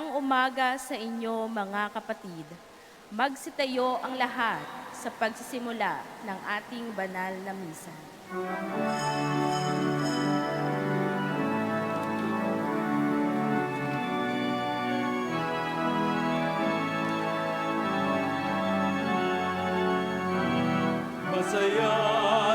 Magandang umaga sa inyo mga kapatid. Magsitayo ang lahat sa pagsisimula ng ating banal na misa. Masaya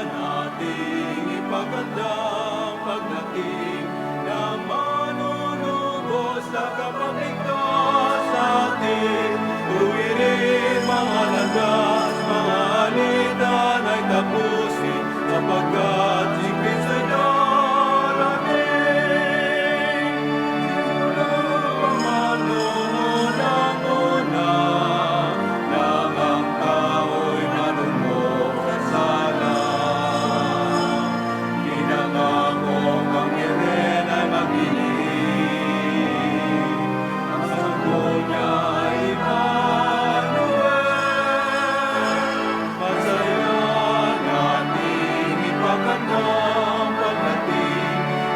nating ipagandang pagdating ng manunubos na kapagligtas sa atin. Tuwirin mga landas, mga alitan ay tapusin, sapagkat si Kristo'y darating. Pamanoon ang una, nang ang tao'y manunubos sa sala. Pinangakong ang Biyernes ay magiling, ang sanggol niya ay Emmanuel. Masaya nating ipagandang pagdating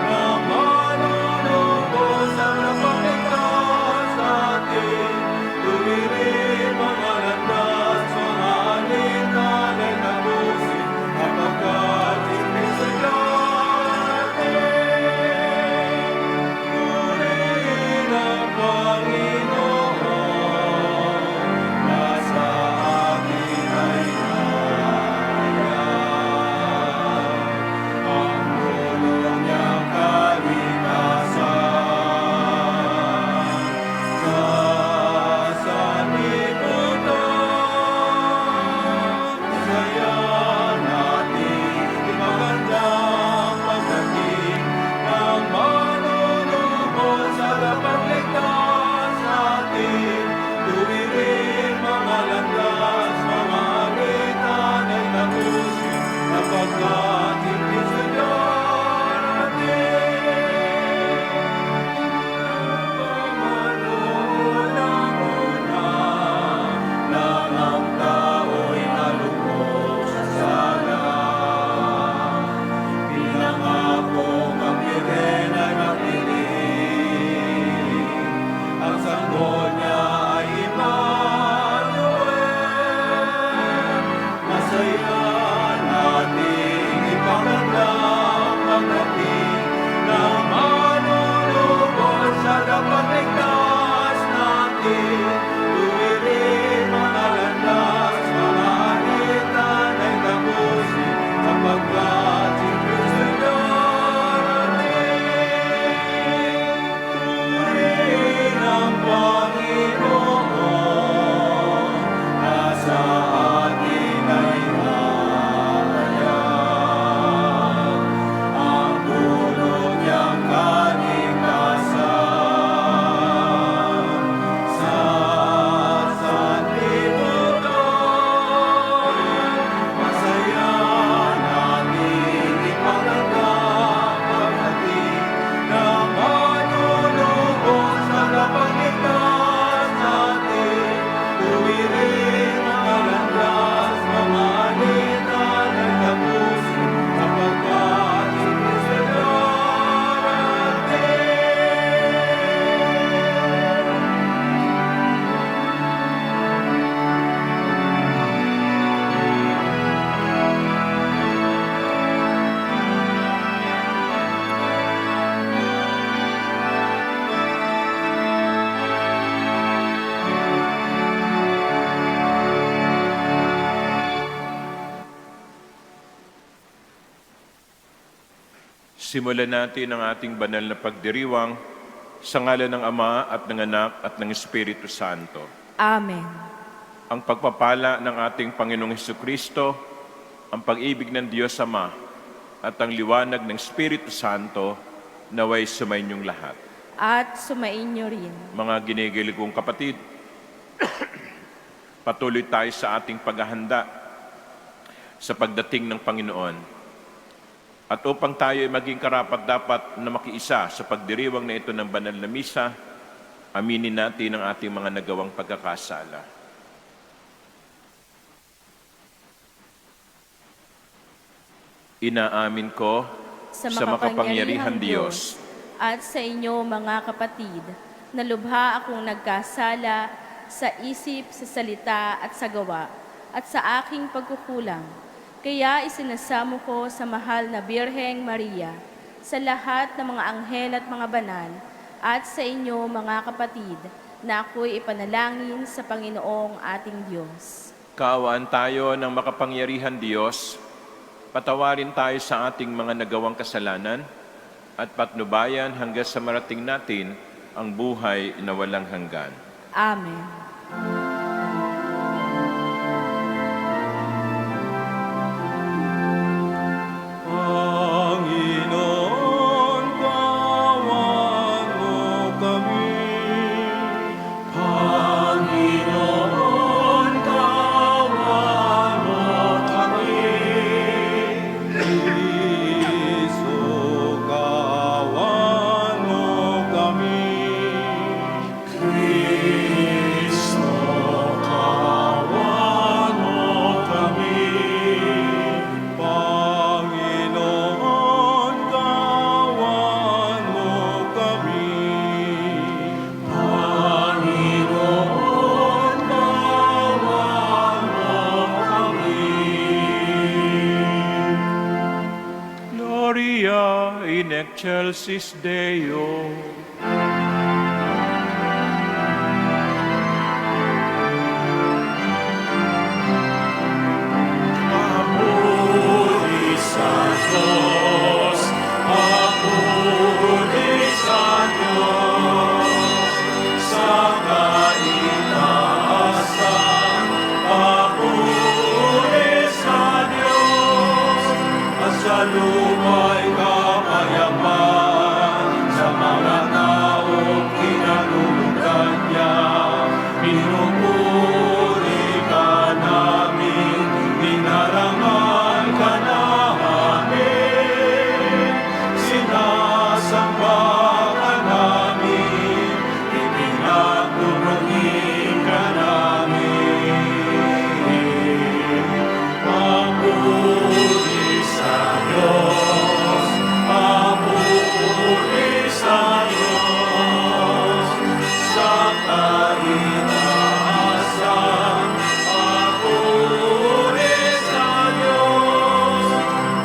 ng manunubos ang napakligtas sa atin. Tuwirin mga landas, mga alitan ay tapusin, sapagkat si Kristo'y darating. Purihin ang Panginoon, nasa atin ay hayag. Ang tulong niyang kaligtasan sa sanlibutan. Masaya nating ipagandang pagdating ng manunubos sa kapagligtas natin. Tuwirin mga landas, mga alitan ay tapusin, sapagkat si Kristo'y darating. Pamanoon ang una, nang ang tao'y nalubog sa sala. Pinangakong ang Biyernes ay magiling, ang sanggol niya ay Emmanuel. Masaya nating ipagandang pagdating ng manunubos sa kapagligtas natin. Tuwirin mga landas, mga alitan ay tapusin, sapagkat si Kristo'y darating. Purihin ang Panginoon, nasa atin ay hayag. Ang tulong niyang kaligtasan sa sanlibutan. Masaya nating ipagandang pagdating ng manunubos sa kapagligtas natin. Tuwirin mga landas, mga alitan ay tapusin, sapagkat si Kristo'y darating. Simulan natin ang ating banal na pagdiriwang sa ngalan ng Ama at ng Anak at ng Espiritu Santo. Amen. Ang pagpapala ng ating Panginoong Hesukristo, ang pag-ibig ng Diyos Ama, at ang liwanag ng Espiritu Santo naway sumainyong lahat. At sumainyo rin. Mga ginigilig kong kapatid, patuloy tayo sa ating paghahanda sa pagdating ng Panginoon. At upang tayo ay maging karapat-dapat na makiisa sa pagdiriwang na ito ng banal na misa, aminin natin ang ating mga nagawang pagkakasala. Inaamin ko sa makapangyarihan Diyos at sa inyo mga kapatid, na lubha akong nagkasala sa isip, sa salita at sa gawa, at sa aking pagkukulang. Kaya isinasamo ko sa mahal na Birheng Maria, sa lahat ng mga anghel at mga banal, at sa inyo mga kapatid, na ako'y ipanalangin sa Panginoong ating Diyos. Kaawaan tayo ng makapangyarihan Diyos, patawarin tayo sa ating mga nagawang kasalanan, at patnubayan hanggang sa marating natin ang buhay na walang hanggan. Amen. Panginoon, kaawaan mo kami. Panginoon, kaawaan mo kami. Kristo, kaawaan mo kami. Kristo, kaawaan mo kami. Panginoon, kaawaan mo kami. Panginoon, kaawaan mo kami. Gloria in excelsis Deo. Papuri sa Diyos, papuri sa Diyos, sa kaitaasan, papuri sa Diyos, at sa luma'y kapayapaan, sa mga taong kinalulugdan niya. Pinupuri ka namin, dinarangal ka namin, sinasamba ka namin, ipinagpupurihin ka namin. Papuri sa Diyos, papuri sa Diyos, sa kaitaasan, papuri sa Diyos.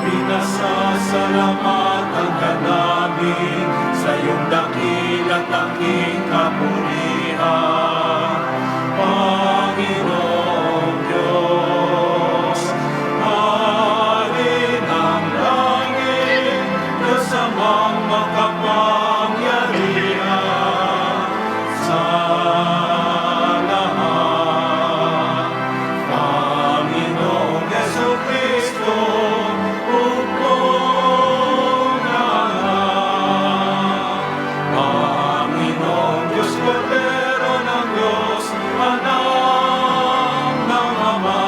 Pinasasalamatan ka namin sa iyong dakila't tanging kapurihan, Panginoong Diyos. Hari ng langit, kasamang makapangyarihan sa lahat. Panginoong Jesucristo, upong lahat. Panginoong Diyos, Kordero ng Diyos, Anak ng Ama.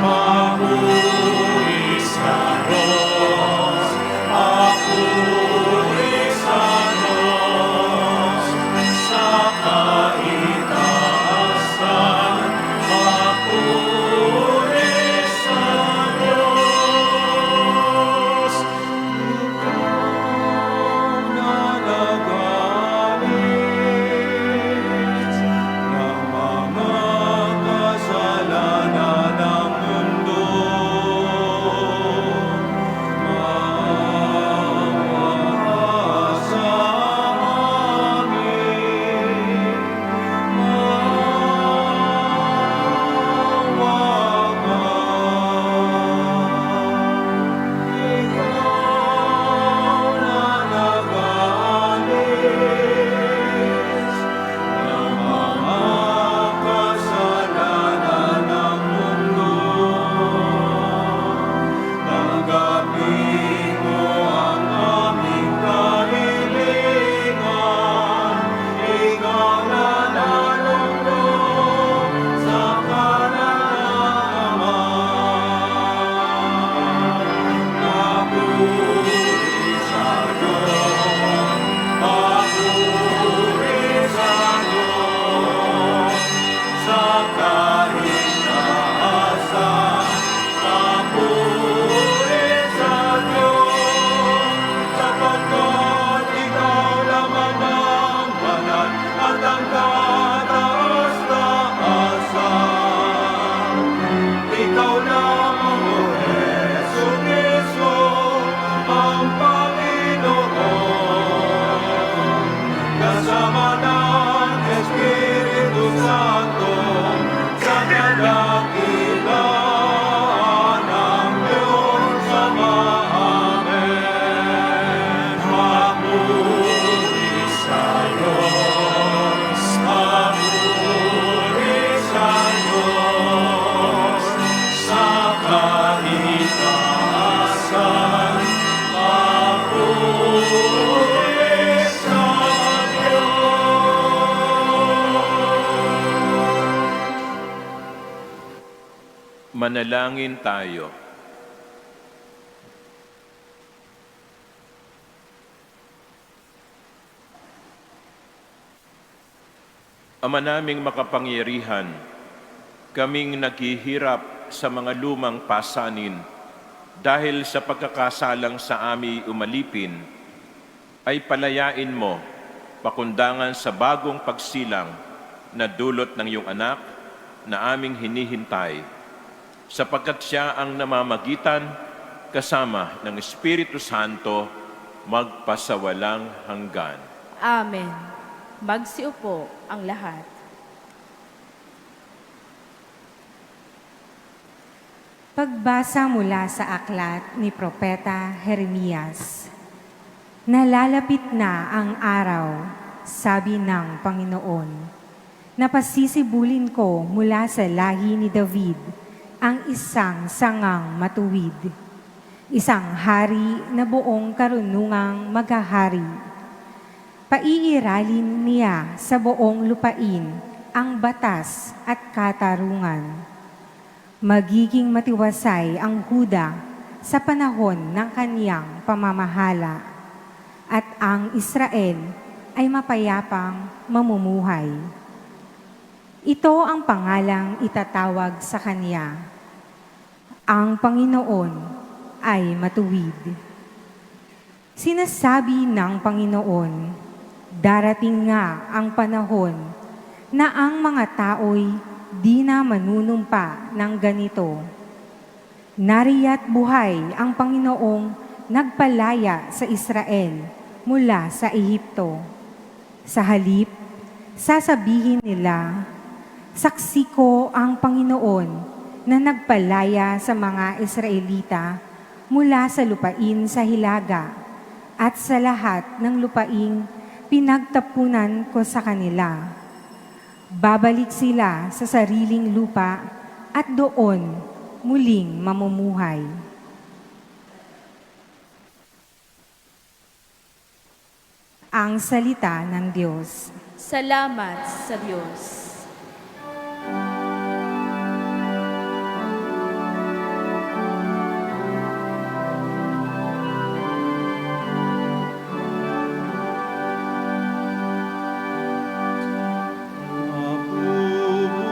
Papuri sa Diyos, papuri sa Diyos, sa kaitaasan, papuri sa Diyos. Ikaw na nagaling Manalangin tayo. Ama naming makapangyarihan, kaming naghihirap sa mga lumang pasanin dahil sa pagkakasalang sa ami umalipin, ay palayain mo pakundangan sa bagong pagsilang na dulot ng iyong anak na aming hinihintay, sapagkat siya ang namamagitan kasama ng Espiritu Santo magpasawalang hanggan. Amen. Magsiupo ang lahat. Pagbasa mula sa aklat ni Propeta Jeremias. Nalalapit na ang araw, sabi ng Panginoon, na pasisibulin ko mula sa lahi ni David ang isang sangang matuwid, isang hari na buong karunungang maghahari. Paiiralin niya sa buong lupain ang batas at katarungan. Magiging matiwasay ang Huda sa panahon ng kaniyang pamamahala, at ang Israel ay mapayapang mamumuhay. Ito ang pangalang itatawag sa kanya. Ang Panginoon ay matuwid. Sinasabi ng Panginoon, darating nga ang panahon na ang mga tao'y di na manunumpa ng ganito. Nariya't buhay ang Panginoong nagpalaya sa Israel mula sa Ehipto. Sa halip, sasabihin nila, saksi ko ang Panginoon na nagpalaya sa mga Israelita mula sa lupain sa Hilaga at sa lahat ng lupaing pinagtapunan ko sa kanila. Babalik sila sa sariling lupa at doon muling mamumuhay. Ang salita ng Diyos. Salamat sa Diyos.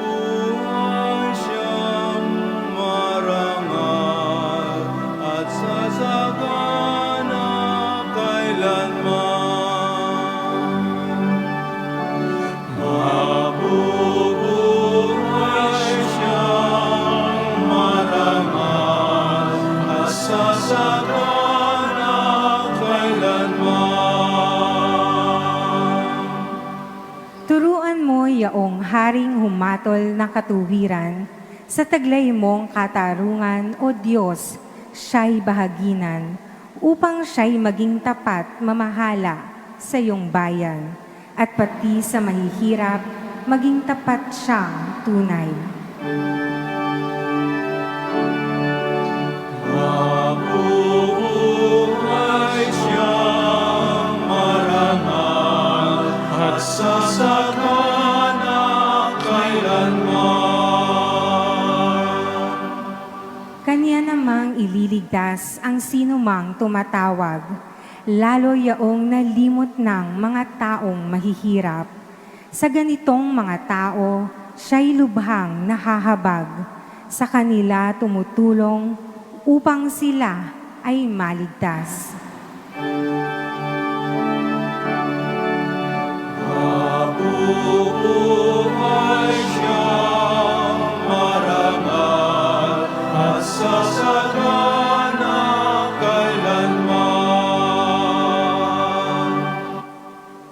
Mabubuhay siyang marangal at sasagana kailanman. Mabubuhay siyang marangal at sasagana kailanman. Turuan mo yaong haring humatol ng katuwiran sa taglay mong katarungan, O Diyos, siya'y bahaginan, upang siya'y maging tapat mamahala sa iyong bayan, at pati sa mahihirap, maging tapat siyang tunay. Mabubuhay siyang marangal at sasagana kailanman. Kanya namang ililigtas ang sinumang tumatawag, lalo yaong nalimot ng mga taong mahihirap. Sa ganitong mga tao, siya'y lubhang nahahabag. Sa kanila tumutulong upang sila ay maligtas. Mabubuhay siyang marangal at sasagana kailanman.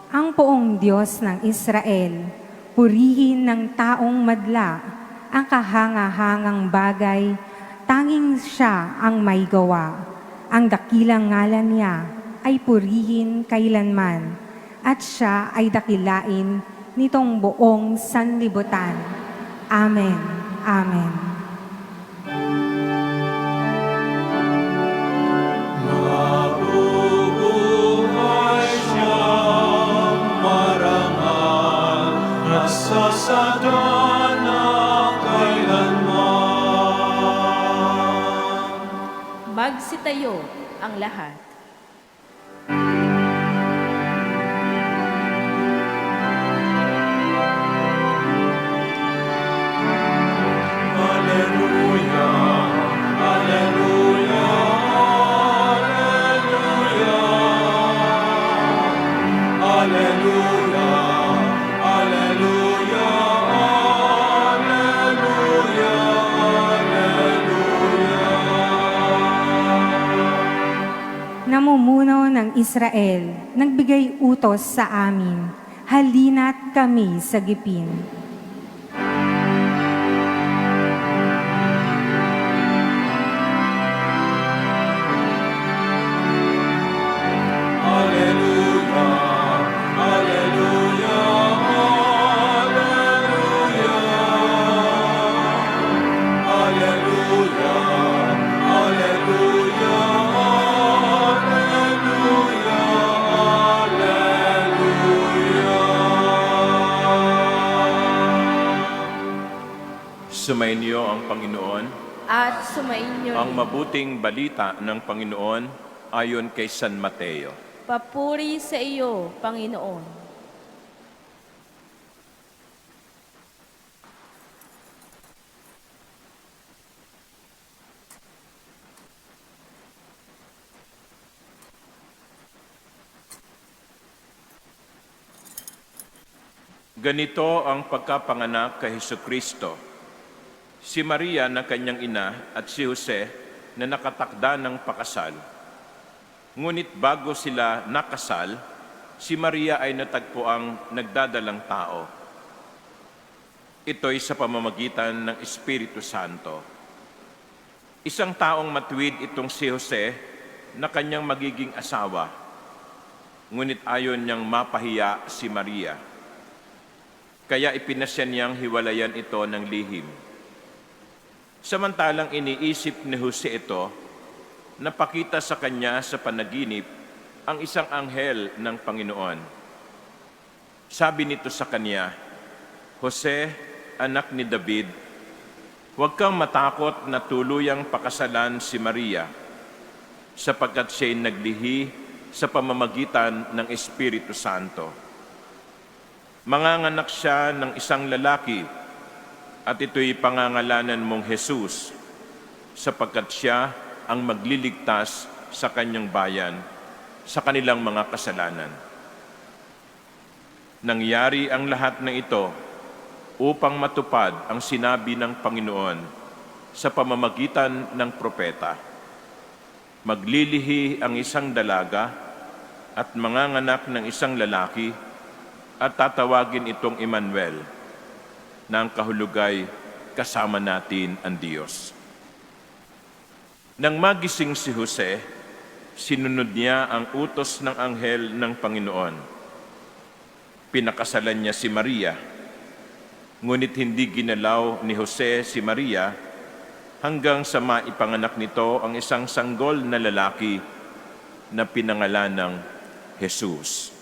Ang poong Diyos ng Israel, purihin ng taong madla ang kahangahangang bagay, tanging siya ang may gawa. Ang dakilang ngalan niya ay purihin kailanman, at siya ay dakilain nitong buong sanlibutan. Amen. Amen. Mabubuhay siyang marangal at sasagana kailanman. Magsitayo ang lahat. Alleluia, alleluia, alleluia. Alleluia, alleluia, alleluia, alleluia. Namumuno ng Israel, nagbigay utos sa amin, halina't kami sagipin. Alleluia, alleluia, alleluia. Alleluia, alleluia, alleluia. Sumainyo ang Panginoon. At sumainyo Ang rin. mabuting balita ng Panginoon ayon kay San Mateo. Papuri sa iyo, Panginoon. Ganito ang pagkapanganak kay Hesukristo. Si Maria na kanyang ina at si Jose na nakatakda ng pakasal. Ngunit bago sila nakasal, si Maria ay natagpuang nagdadalang tao. Ito'y sa pamamagitan ng Espiritu Santo. Isang taong matuwid itong si Jose na kanyang magiging asawa. Ngunit ayon niyang mapahiya si Maria. Kaya ipinasya niyang hiwalayan ito ng lihim. Samantalang iniisip ni Jose ito, napakita sa kanya sa panaginip ang isang anghel ng Panginoon. Sabi nito sa kanya, Jose, anak ni David, huwag kang matakot na tuluyang pakasalan si Maria, sapagkat siya'y naglihi sa pamamagitan ng Espiritu Santo. Manganganak siya ng isang lalaki, at ito'y pangangalanan mong Jesus, sapagkat siya ang magliligtas sa kanyang bayan sa kanilang mga kasalanan. Nangyari ang lahat ng ito upang matupad ang sinabi ng Panginoon sa pamamagitan ng propeta. Maglilihi ang isang dalaga at manganganak ng isang lalaki at tatawagin itong Emmanuel, na ang kahulugay kasama natin ang Diyos. Nang magising si Jose, sinunod niya ang utos ng anghel ng Panginoon. Pinakasalan niya si Maria, ngunit hindi ginalaw ni Jose si Maria hanggang sa maipanganak nito ang isang sanggol na lalaki na pinangalan ng Jesus.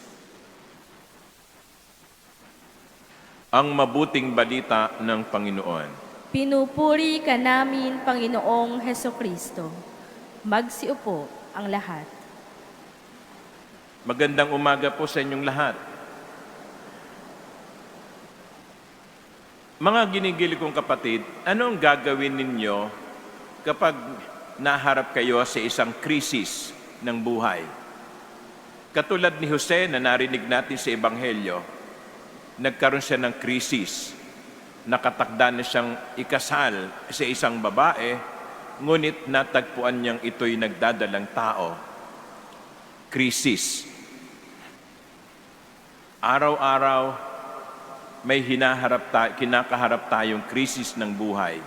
Ang mabuting balita ng Panginoon. Pinupuri ka namin, Panginoong Hesukristo. Magsiupo ang lahat. Magandang umaga po sa inyong lahat. Mga ginigili kong kapatid, ano ang gagawin ninyo kapag naharap kayo sa isang krisis ng buhay? Katulad ni Jose na narinig natin sa Ebanghelyo, nagkaroon siya ng krisis. Nakatakda na siyang ikasal sa isang babae, ngunit natagpuan niyang ito'y nagdadalang tao. Krisis. Araw-araw, may kinakaharap tayong krisis ng buhay.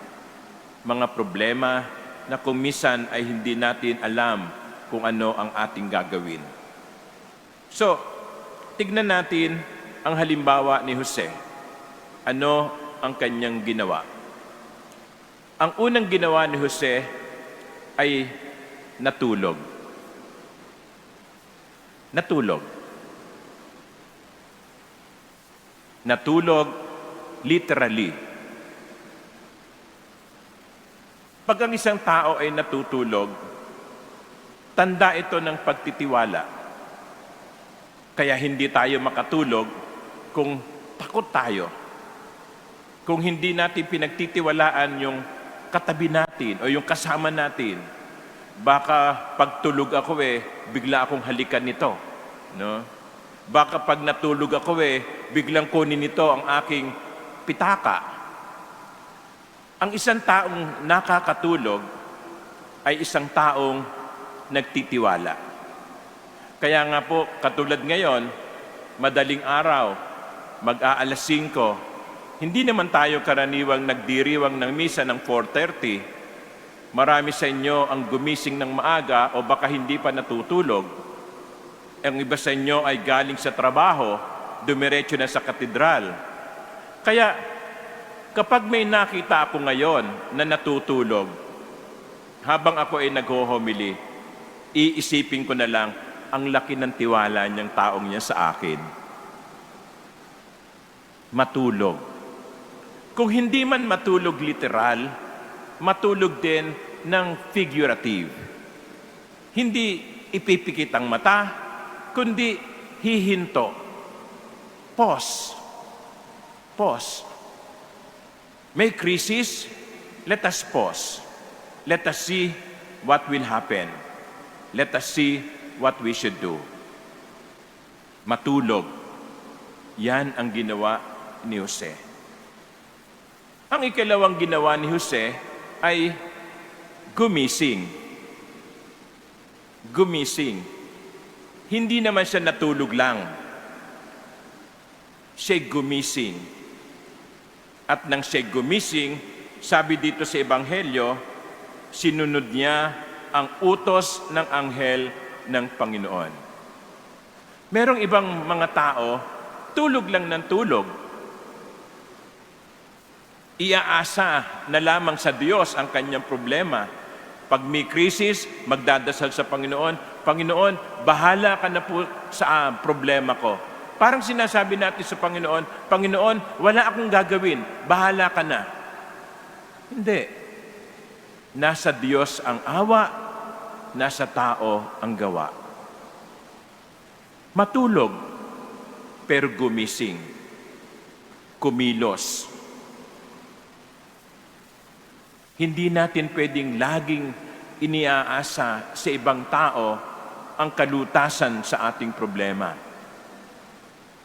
Mga problema na kung minsan ay hindi natin alam kung ano ang ating gagawin. So, tignan natin ang halimbawa ni Jose. Ano ang kanyang ginawa? Ang unang ginawa ni Jose ay natulog. Natulog. Natulog literally. Pag ang isang tao ay natutulog, Tanda ito ng pagtitiwala. Kaya hindi tayo makatulog kung takot tayo. Kung hindi natin pinagtitiwalaan yung katabi natin o yung kasama natin. Baka pagtulog ako bigla akong halikan nito. No? Baka pag natulog ako biglang kunin nito ang aking pitaka. Ang isang taong nakakatulog ay isang taong nagtitiwala. Kaya nga po, katulad ngayon, madaling araw, mag-aalas 5, hindi naman tayo karaniwang nagdiriwang ng misa ng 4:30. Marami sa inyo ang gumising ng maaga o baka hindi pa natutulog. Ang iba sa inyo ay galing sa trabaho, dumiretso na sa katedral. Kaya kapag may nakita ako ngayon na natutulog, habang ako ay nagho-homily, iisipin ko na lang, ang laki ng tiwala niyang taong niya sa akin. Matulog. Kung hindi man matulog literal, matulog din ng figurative. Hindi ipipikit ang mata, kundi hihinto. Pause. Pause. May crisis, let us pause. Let us see what will happen. Let us see what we should do. Matulog. Yan ang ginawa ni Jose. Ang ikalawang ginawa ni Jose ay gumising. Gumising. Hindi naman siya natulog lang. Siya'y gumising. At nang siya'y gumising, sabi dito sa Ebanghelyo, sinunod niya ang utos ng anghel ng Panginoon. Merong ibang mga tao, tulog lang ng tulog. Iaasa na lamang sa Diyos ang kanyang problema. Pag may krisis, magdadasal sa Panginoon, Panginoon, bahala ka na po sa problema ko. Parang sinasabi natin sa Panginoon, Panginoon, wala akong gagawin, bahala ka na. Hindi. Nasa Diyos ang awa, nasa tao ang gawa. Matulog, pero gumising. Kumilos. Hindi natin pwedeng laging iniaasa sa ibang tao ang kalutasan sa ating problema.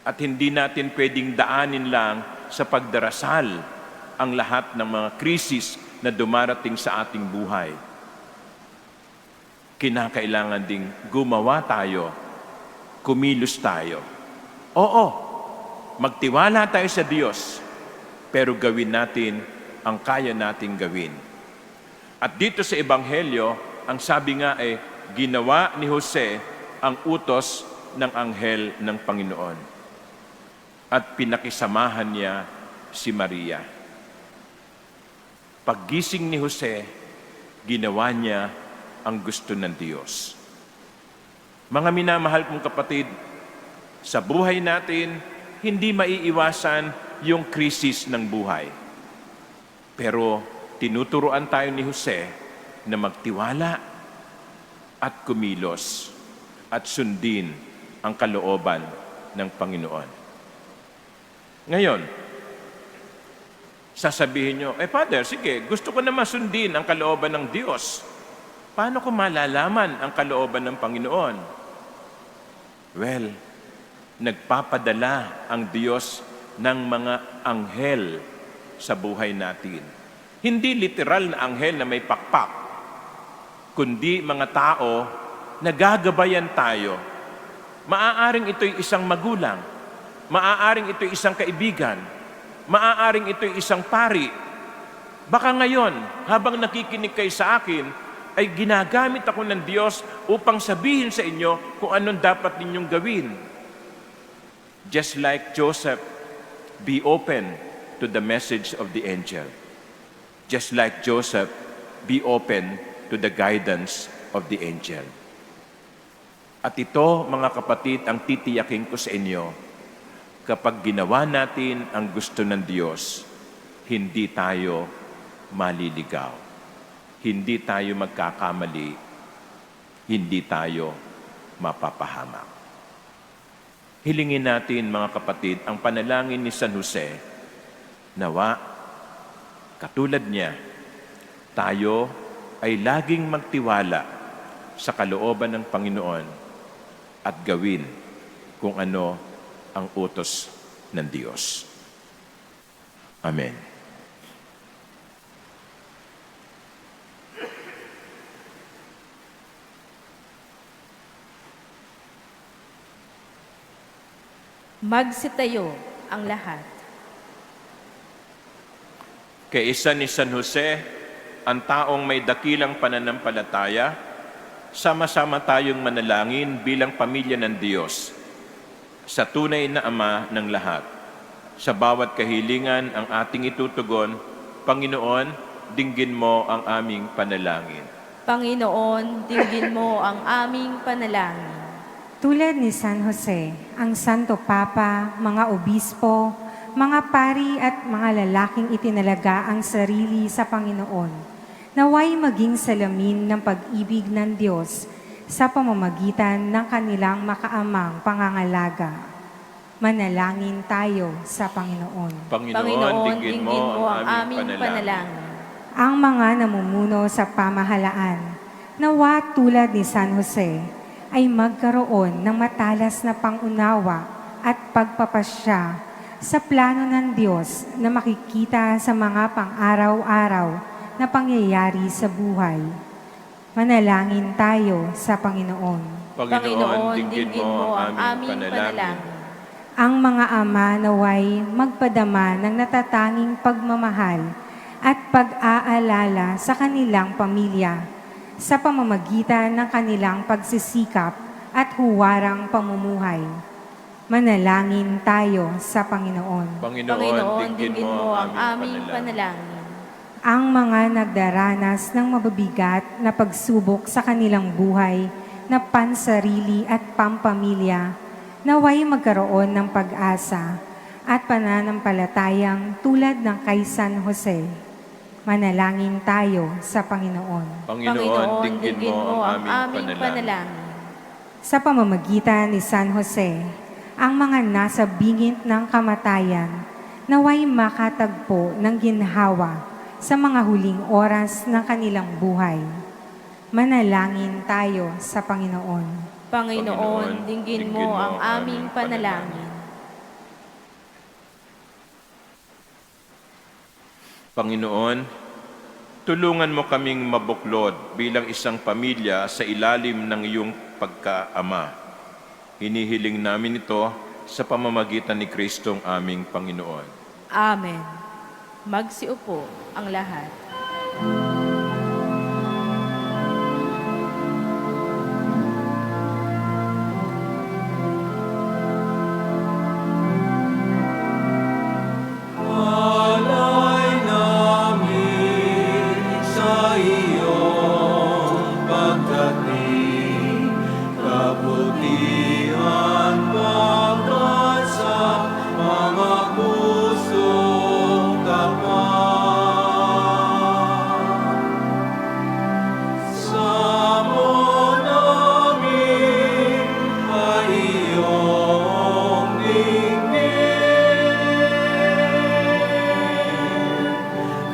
At hindi natin pwedeng daanin lang sa pagdarasal ang lahat ng mga krisis na dumarating sa ating buhay. Kinakailangan ding gumawa tayo, kumilos tayo. Oo, magtiwala tayo sa Diyos, pero gawin natin ang kaya nating gawin. At dito sa Ebanghelyo, ang sabi nga ay, ginawa ni Jose ang utos ng anghel ng Panginoon. At pinakisamahan niya si Maria. Paggising ni Jose, ginawa niya ang gusto ng Diyos. Mga minamahal kong kapatid, sa buhay natin, hindi maiiwasan yung krisis ng buhay. Pero tinuturuan tayo ni Jose na magtiwala at kumilos at sundin ang kalooban ng Panginoon. Ngayon, sasabihin nyo, Father, sige, gusto ko naman sundin ang kalooban ng Diyos. Paano ko malalaman ang kalooban ng Panginoon? Well, nagpapadala ang Diyos ng mga anghel sa buhay natin. Hindi literal na anghel na may pakpak, kundi mga tao na gagabayan tayo. Maaaring ito'y isang magulang, maaaring ito'y isang kaibigan, maaaring ito'y isang pari. Baka ngayon, habang nakikinig kayo sa akin, ay ginagamit ako ng Diyos upang sabihin sa inyo kung anong dapat ninyong gawin. Just like Joseph, be open to the message of the angel. Just like Joseph, be open to the guidance of the angel. At ito, mga kapatid, ang titiyakin ko sa inyo, kapag ginawa natin ang gusto ng Diyos, hindi tayo maliligaw. Hindi tayo magkakamali. hindi tayo mapapahamak. Hilingin natin, mga kapatid, ang panalangin ni San Jose. Nawa, katulad niya, tayo ay laging magtiwala sa kalooban ng Panginoon at gawin kung ano ang utos ng Diyos. Amen. Magsitayo ang lahat. Kaisa ni San Jose, ang taong may dakilang pananampalataya, sama-sama tayong manalangin bilang pamilya ng Diyos sa tunay na Ama ng lahat. Sa bawat kahilingan ang ating itutugon, Panginoon, dinggin mo ang aming panalangin. Panginoon, dinggin mo ang aming panalangin. Tulad ni San Jose, ang Santo Papa, mga obispo, mga pari at mga lalaking itinalaga ang sarili sa Panginoon, naway maging salamin ng pag-ibig ng Diyos sa pamamagitan ng kanilang makaamang pangangalaga. Manalangin tayo sa Panginoon. Panginoon, dinggin mo ang aming panalangin. Ang mga namumuno sa pamahalaan, nawa tulad ni San Jose, ay magkaroon ng matalas na pangunawa at pagpapasya sa plano ng Diyos na makikita sa mga pang-araw-araw na pangyayari sa buhay. Manalangin tayo sa Panginoon. Panginoon, dinggin mo ang aming panalangin. Ang mga ama naway magpadama ng natatanging pagmamahal at pag-aalala sa kanilang pamilya sa pamamagitan ng kanilang pagsisikap at huwarang pamumuhay. Manalangin tayo sa Panginoon. Panginoon, dinggin mo ang aming panalangin. Ang mga nagdaranas ng mababigat na pagsubok sa kanilang buhay na pansarili at pampamilya, naway magkaroon ng pag-asa at pananampalatayang tulad ng kay San Jose. Manalangin tayo sa Panginoon. Panginoon, dinggin mo ang aming panalangin. Sa pamamagitan ni San Jose, ang mga nasa bingit ng kamatayan naway makatagpo ng ginhawa sa mga huling oras ng kanilang buhay. Manalangin tayo sa Panginoon. Panginoon, dinggin mo ang aming panalangin. Panginoon, tulungan mo kaming mabuklod bilang isang pamilya sa ilalim ng iyong pagkaama. Hinihiling namin ito sa pamamagitan ni Kristong aming Panginoon. Amen. Magsiupo ang lahat. Alay namin sa iyong pagdating, kabutihan pagkat sa mga pusong tapat. Samo namin ay iyong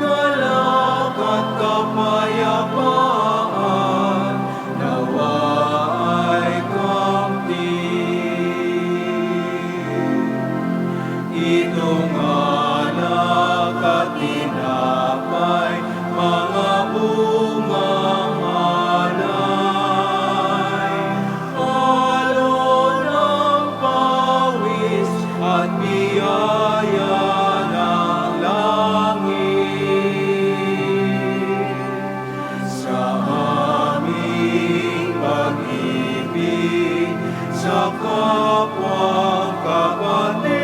galak at kapayapaan, nawa ay kamtin. Itong anak at tinapay, mga bungang alay, alon ng pawis at biyaya ng langit. Sa aming pag-ibig sa kapwa kapatid,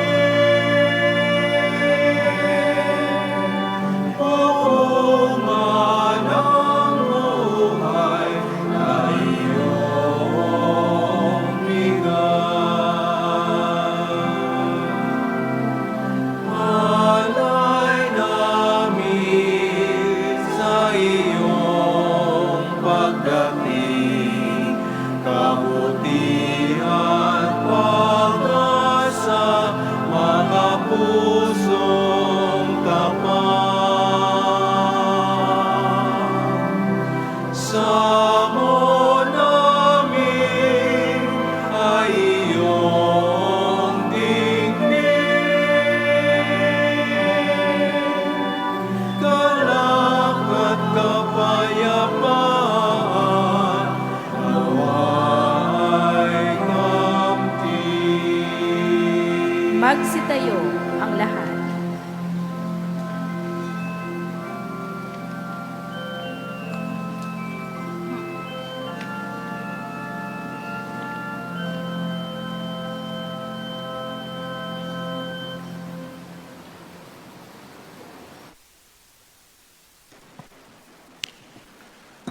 iyo ang lahat.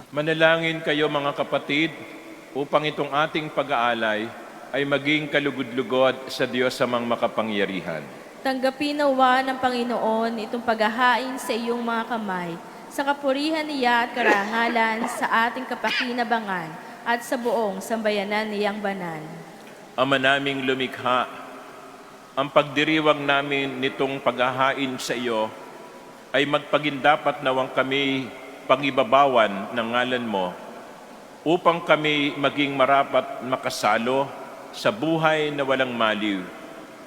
Manalangin kayo mga kapatid upang itong ating pag-aalay ay maging kalugod-lugod sa Diyos amang makapangyarihan. Tanggapin nawa ng Panginoon itong paghahain sa iyong mga kamay, sa kapurihan niya at karangalan sa ating kapakinabangan at sa buong sambayanan niyang banal. Ama naming lumikha, ang pagdiriwang namin nitong paghahain sa iyo ay magpagindapat nawang kami pangibabawan ng ngalan mo upang kami maging marapat makasalo sa buhay na walang maliw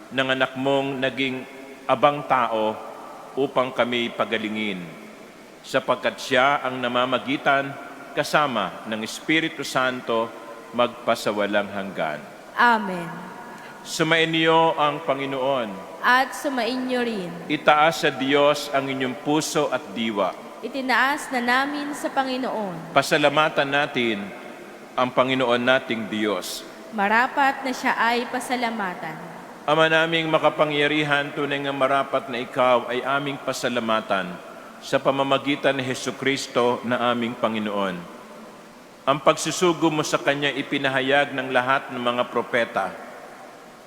ng anak mong naging abang tao upang kami pagalingin, sapagkat siya ang namamagitan kasama ng Espiritu Santo magpasawalang hanggan. Amen. Sumainyo ang Panginoon. At sumainyo rin. Itaas sa Diyos ang inyong puso at diwa. Itinaas na namin sa Panginoon. Pasalamatan natin ang Panginoon nating Diyos. Marapat na siya ay pasalamatan. Ama naming makapangyarihan, tunay nga marapat na ikaw ay aming pasalamatan sa pamamagitan ni Hesukristo na aming Panginoon. Ang pagsusugo mo sa Kanya ipinahayag ng lahat ng mga propeta.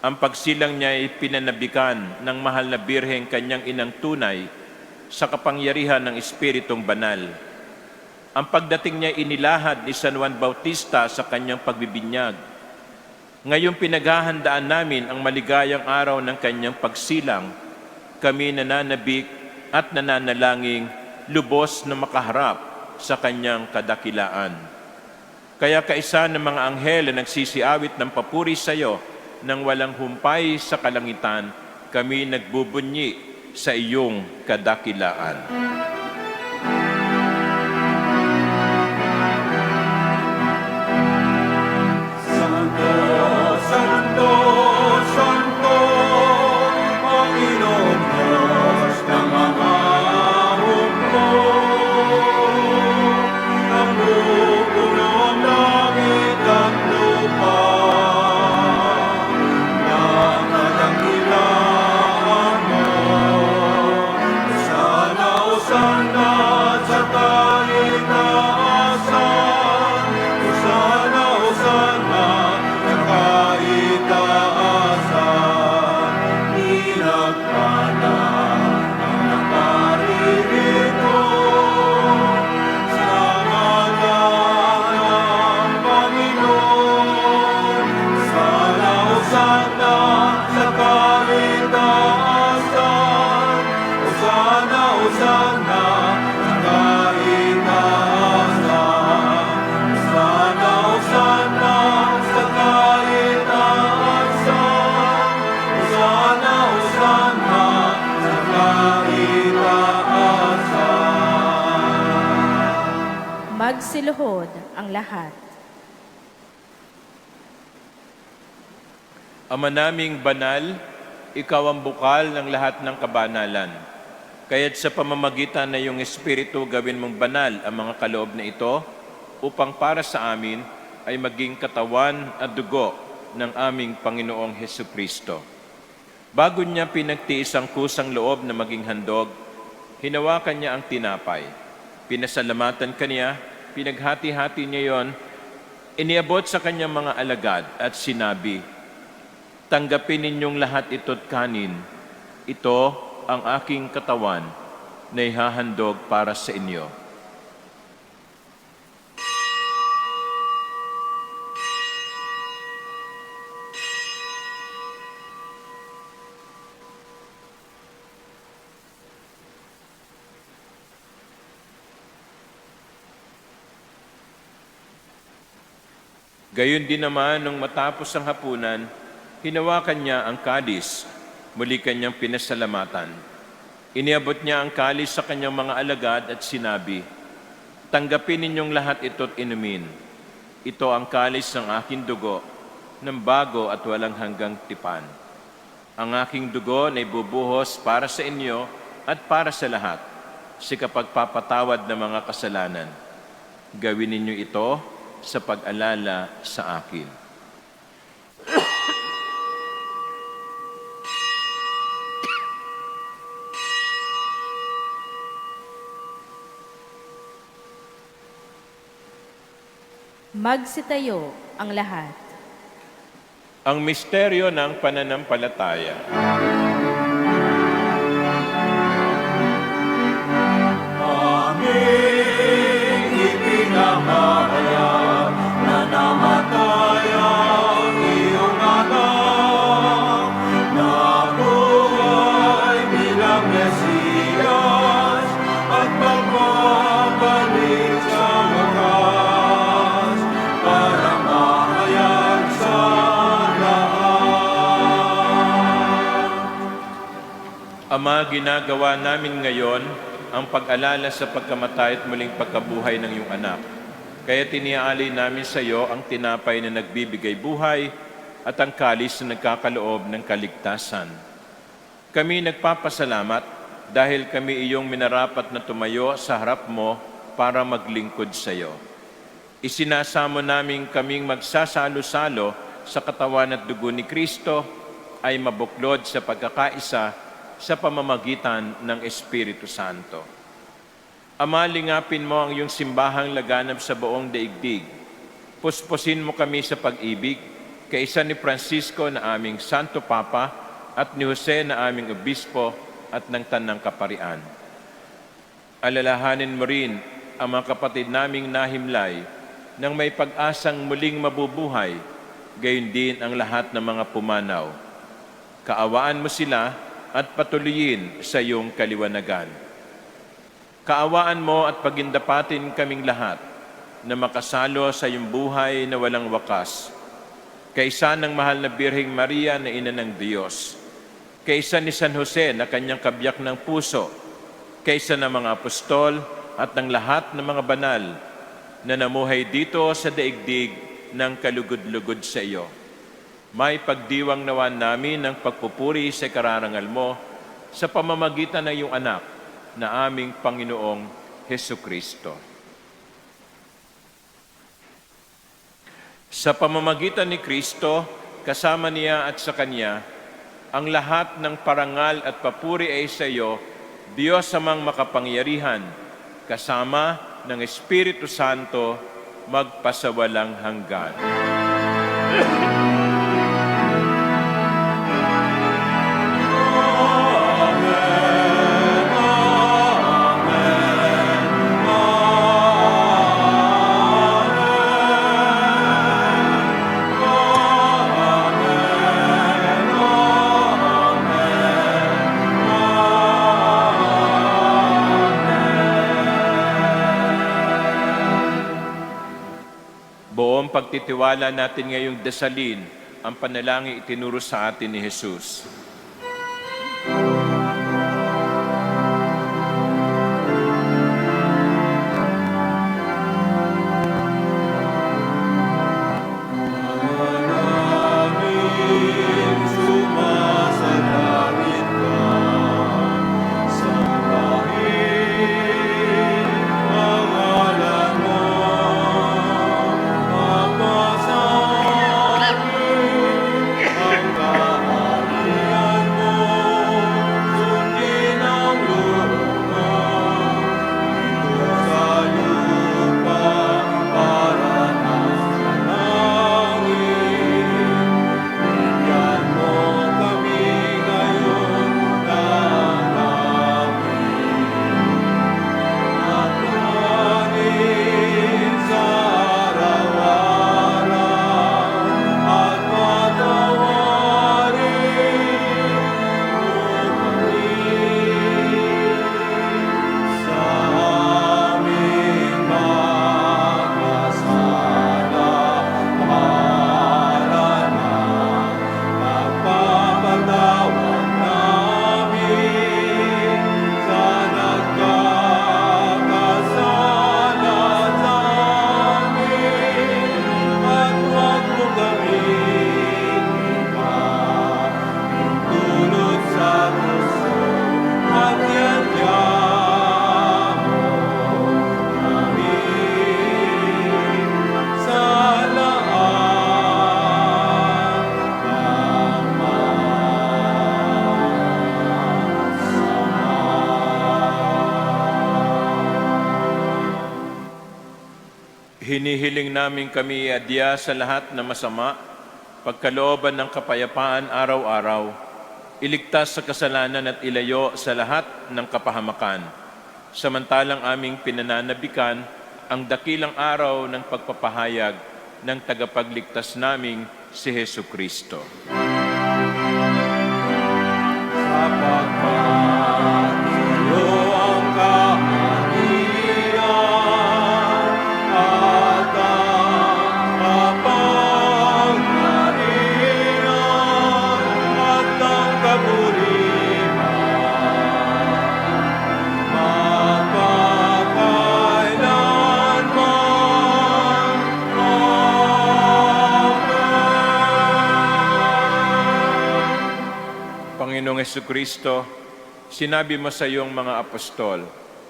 Ang pagsilang niya ay pinanabikan ng mahal na Birheng Kanyang inang tunay sa kapangyarihan ng Espiritong Banal. Ang pagdating niya inilahad ni San Juan Bautista sa kanyang pagbibinyag. Ngayong pinaghahandaan namin ang maligayang araw ng kanyang pagsilang, kami nananabik at nananalangin lubos na makaharap sa kanyang kadakilaan. Kaya kaisa ng mga anghel na nagsisiawit ng papuri sa iyo nang walang humpay sa kalangitan, kami nagbubunyi sa iyong kadakilaan. Santo, Santo, Santo, Panginoong Diyos ng mga hukbo. Ang bubuno ang langit at lupa, ng kadakilaan mo. Sana sa kaitaasan, Sana sa kaitaasan, pinagpala ang naparirito sa ngalan ng Panginoon. Sana sa kaitaasan, Sana sa kaitaasan, Sana sa kaitaasan, Sana sa kaitaasan. Magsiluhod ang lahat. Ama naming banal, ikaw ang bukal ng lahat ng kabanalan. Kaya't sa pamamagitan na iyong Espiritu, gawin mong banal ang mga kaloob na ito upang para sa amin ay maging katawan at dugo ng aming Panginoong Hesukristo. Bago niya pinagtiis ang kusang loob na maging handog, hinawakan niya ang tinapay. Pinasalamatan kaniya, pinaghati-hati niya yon, iniabot sa kanyang mga alagad at sinabi, "Tanggapin ninyong lahat ito't kanin. Ito ang aking katawan na ihahandog para sa inyo." Gayon din naman, nung matapos ang hapunan, hinawakan niya ang kalis, muli kanyang pinasalamatan. Iniabot niya ang kalis sa kanyang mga alagad at sinabi, "Tanggapin ninyong lahat ito't inumin. Ito ang kalis ng aking dugo, ng bago at walang hanggang tipan. Ang aking dugo na ibubuhos para sa inyo at para sa lahat, sa kapagpapatawad ng mga kasalanan. Gawin ninyo ito sa pag-alala sa akin. Magsitayo ang lahat. Ang misteryo ng pananampalataya. Aming ipinahayag na namatay ang iyong anak, na buhay bilang Mesiyas at magbabalik sa wakas para mahayag sa lahat. Ama, ginagawa namin ngayon ang pag-alala sa pagkamatay at muling pagkabuhay ng iyong anak. Kaya tiniaalay namin sa iyo ang tinapay na nagbibigay buhay at ang kalis na nagkakaloob ng kaligtasan. Kami nagpapasalamat dahil kami iyong minarapat na tumayo sa harap mo para maglingkod sa iyo. Isinasamo namin kaming magsasalo-salo sa katawan at dugo ni Kristo ay mabuklod sa pagkakaisa sa pamamagitan ng Espiritu Santo. Ama, lingapin mo ang iyong simbahang laganap sa buong daigdig. Puspusin mo kami sa pag-ibig, kaisa ni Francisco na aming Santo Papa at ni Jose na aming Obispo at ng Tanang Kaparian. Alalahanin mo rin ang mga kapatid naming nahimlay nang may pag-asang muling mabubuhay, gayon din ang lahat ng mga pumanaw. Kaawaan mo sila at patuloyin sa iyong kaliwanagan. Kaawaan mo at pagindapatin kaming lahat na makasalo sa iyong buhay na walang wakas. Kaisa ng mahal na Birheng Maria na Ina ng Diyos, kaisa ni San Jose na kanyang kabiyak ng puso, kaisa ng mga apostol at ng lahat ng mga banal na namuhay dito sa daigdig ng kalugod-lugod sa iyo. May pagdiwang nawa namin ng pagpupuri sa kararangal mo sa pamamagitan ng iyong anak na aming Panginoong Hesukristo. Sa pamamagitan ni Kristo, kasama niya at sa Kanya, ang lahat ng parangal at papuri ay sa iyo, Diyos amang makapangyarihan, kasama ng Espiritu Santo, magpasawalang hanggan. Buong pagtitiwala natin ngayong dasalin ang panalangin itinuro sa atin ni Jesus. Aming sumasalangit ka, sambahin ang ngalan mo. Mapasahin ang kaharian Hinihiling namin kami adya sa lahat na masama, pagkalooban ng kapayapaan araw-araw, iligtas sa kasalanan at ilayo sa lahat ng kapahamakan. Samantalang aming pinananabikan ang dakilang araw ng pagpapahayag ng tagapagligtas naming si Hesu Kristo. Sapagkat iyo ang kaharian at ang kapangyarihan at ang kaburihan magpakailanman. Amen. Panginoong Jesucristo, sinabi mo sa iyong mga apostol,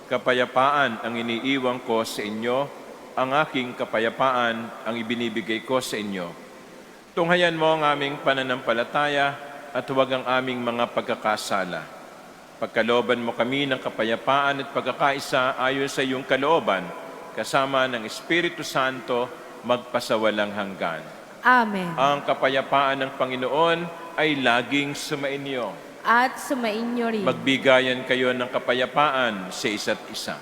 kapayapaan ang iniiwan ko sa inyo, ang aking kapayapaan ang ibinibigay ko sa inyo. Tunghayan mo ang aming pananampalataya at huwag ang aming mga pagkakasala. Pagkalooban mo kami ng kapayapaan at pagkakaisa ayon sa iyong kalooban, kasama ng Espiritu Santo, magpasawalang hanggan. Amen. Ang kapayapaan ng Panginoon ay laging sumainyo. At sumainyo rin. Magbigayan kayo ng kapayapaan sa isa't isa.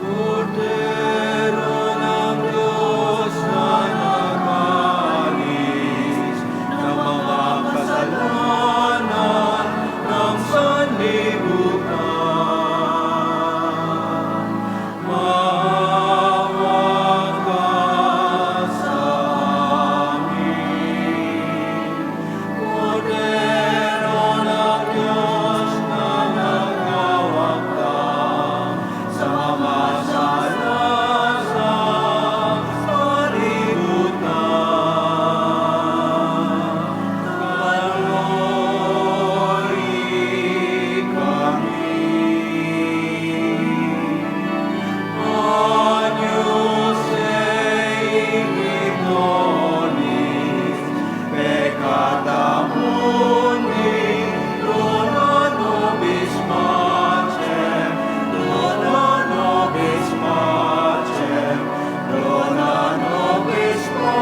Cordero ng Diyos na nag-alis ng mga kasalanan ng sanlibutan, maawa ka sa amin. Cordero ng Diyos na nagkawagtang sa mga salasang kalibutan, kalori kami. Agnus Dei Victoris, peccata mundi, dona nobis pacem, dona nobis pacem, dona nobis pacem.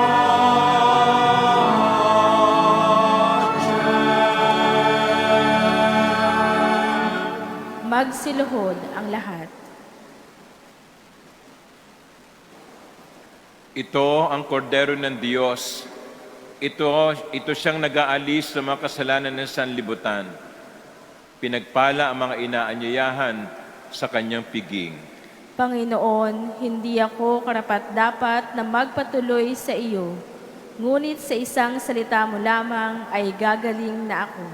Magsiluhod ang lahat. Ito ang kordero ng Diyos. Ito siyang nag-aalis sa mga kasalanan ng sanlibutan. Pinagpala ang mga inaanyayahan sa kanyang piging. Panginoon, hindi ako karapat-dapat na magpatuloy sa iyo, ngunit sa isang salita mo lamang ay gagaling na ako.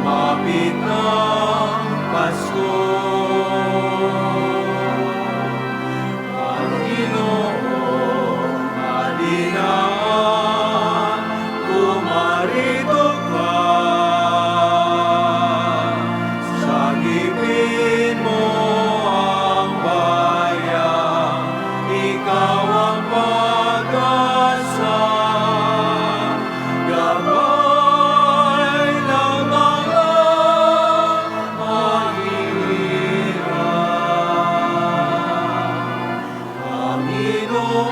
Lumapit ang Pasko. Panginoon, halina, kumarito ka. Sagipin mo ang bayan, ikaw ang pag-asa. Gabay ng mga mahihirap. Panginoon,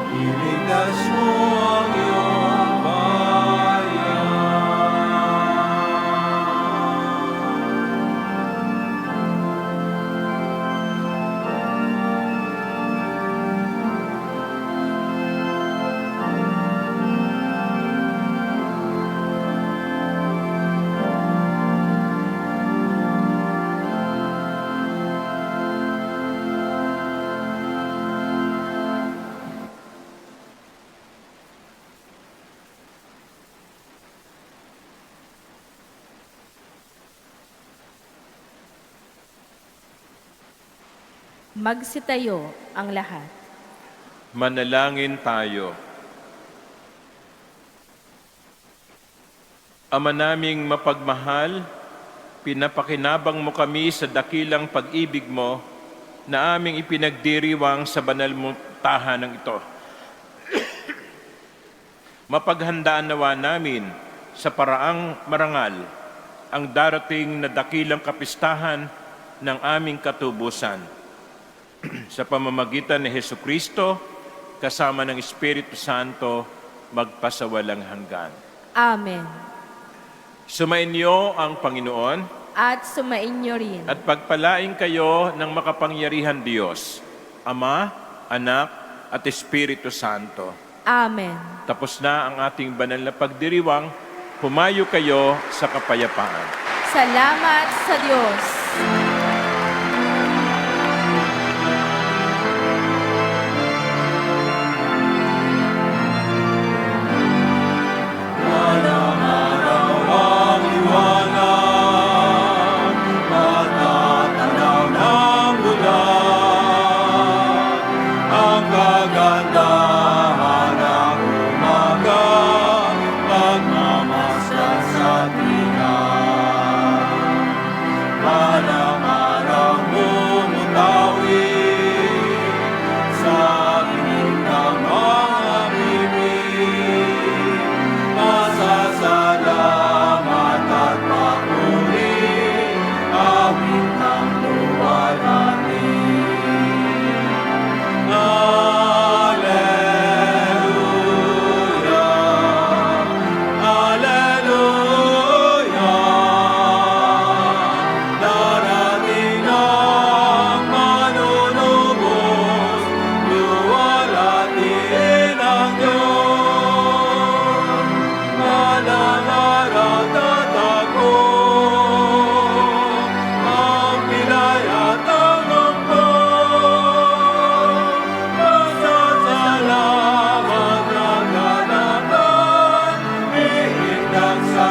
iligtas mo ang iyong bayan. Magsitayo ang lahat. Manalangin tayo. Ama naming mapagmahal, pinapakinabang mo kami sa dakilang pag-ibig mo na aming ipinagdiriwang sa banal mong tahanan ito. Mapaghandaan nawa namin sa paraang marangal ang darating na dakilang kapistahan ng aming katubusan. Sa pamamagitan ni Hesukristo, kasama ng Espiritu Santo, magpasawalang hanggan. Amen. Sumainyo ang Panginoon At sumainyo rin. at pagpalain kayo ng makapangyarihan Diyos, Ama, Anak, at Espiritu Santo. Amen. Tapos na ang ating banal na pagdiriwang, humayo kayo sa kapayapaan. Salamat sa Diyos. Walang araw ang liwanag, matatanaw ng bulan. Ang kagandahan ng umaga, pagmamasdan sa tiyan. Walang araw bumutawid sa pinig ng mga bibig. Pasasalamat at papuri, awit ng luwalhati. Alleluia, Alleluia. Darating ang manunubos, luwalhatiin ang Diyos. Walang araw tatago, ang pilay at ang lungkot. Pasasalamat ng kanakan, ihindag sa